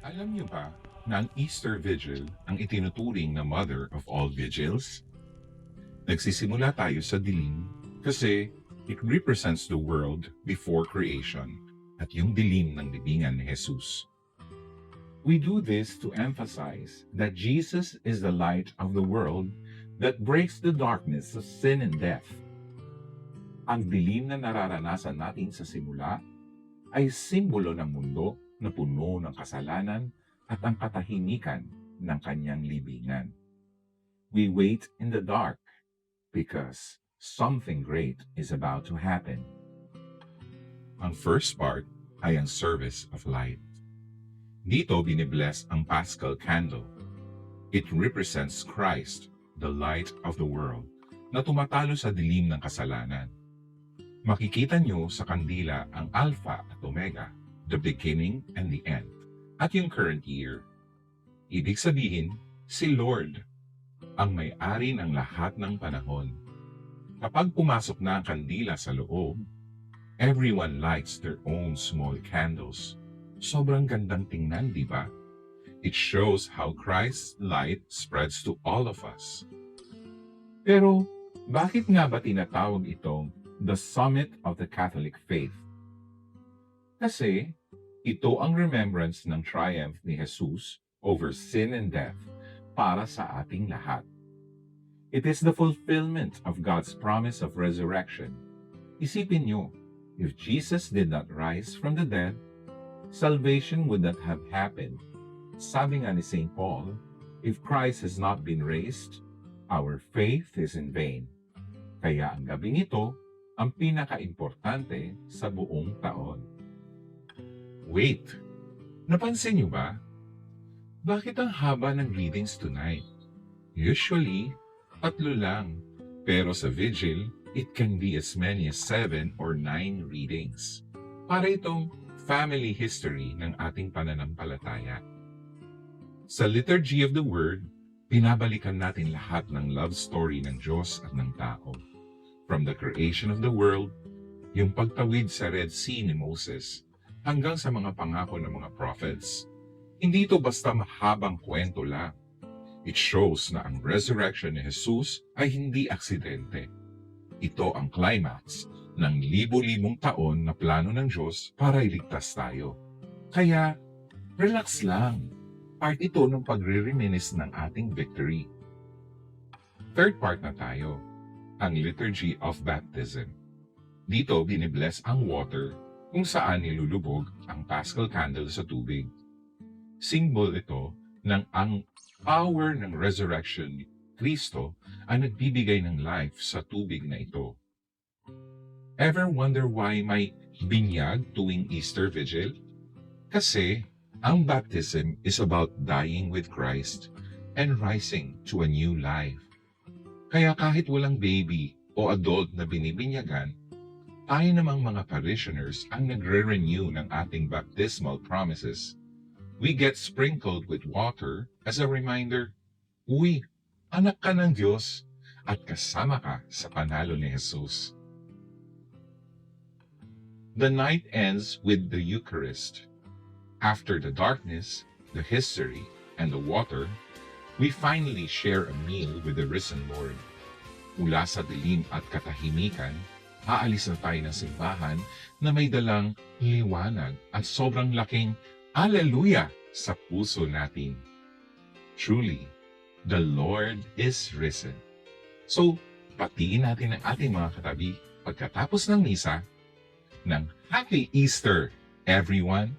Alam niyo ba na ang Easter Vigil ang itinuturing na mother of all vigils? Nagsisimula tayo sa dilim kasi it represents the world before creation at yung dilim ng libingan ni Jesus. We do this to emphasize that Jesus is the light of the world that breaks the darkness of sin and death. Ang dilim na nararanasan natin sa simula ay simbolo ng mundo na puno ng kasalanan at ang katahimikan ng kanyang libingan. We wait in the dark because something great is about to happen. Ang first part ay ang service of light. Dito binibless ang Paschal candle. It represents Christ, the light of the world, na tumatalo sa dilim ng kasalanan. Makikita nyo sa kandila ang Alpha at Omega, the beginning and the end, at yung current year. Ibig sabihin, si Lord ang may-ari ng lahat ng panahon. Kapag pumasok na ang kandila sa loob, everyone lights their own small candles. Sobrang gandang tingnan, di ba? It shows how Christ's light spreads to all of us. Pero, bakit nga ba tinatawag itong the summit of the Catholic faith? Kasi, ito ang remembrance ng triumph ni Jesus over sin and death para sa ating lahat. It is the fulfillment of God's promise of resurrection. Isipin nyo, if Jesus did not rise from the dead, salvation would not have happened. Sabi nga ni St. Paul, if Christ has not been raised, our faith is in vain. Kaya ang gabing ito, ang pinaka-importante sa buong taon. Wait! Napansin niyo ba? Bakit ang haba ng readings tonight? Usually, 3 lang. Pero sa Vigil, it can be as many as 7 or 9 readings. Para itong family history ng ating pananampalataya. Sa Liturgy of the Word, binabalikan natin lahat ng love story ng Diyos at ng tao. From the creation of the world, yung pagtawid sa Red Sea ni Moses, hanggang sa mga pangako ng mga prophets. Hindi ito basta mahabang kwento lang. It shows na ang resurrection ni Jesus ay hindi aksidente. Ito ang climax ng libo-libong taon na plano ng Diyos para iligtas tayo. Kaya, relax lang. Part ito ng pagre-reminisce ng ating victory. Third part na tayo, ang Liturgy of Baptism. Dito binibless ang water kung saan nilulubog ang Paschal candle sa tubig. Symbol ito ng ang power ng resurrection ni Kristo ang nagbibigay ng life sa tubig na ito. Ever wonder why may binyag tuwing Easter Vigil? Kasi ang baptism is about dying with Christ and rising to a new life. Kaya kahit walang baby o adult na binibinyagan, tayo namang mga parishioners ang nagre-renew ng ating baptismal promises. We get sprinkled with water as a reminder, uy, anak ka ng Diyos at kasama ka sa panalo ni Jesus. The night ends with the Eucharist. After the darkness, the history, and the water, we finally share a meal with the risen Lord. Mula sa dilim at katahimikan, aalis na tayo ng simbahan na may dalang liwanag at sobrang laking Alleluia sa puso natin. Truly, the Lord is risen. So, patiin natin ang ating mga katabi pagkatapos ng misa ng Happy Easter, everyone!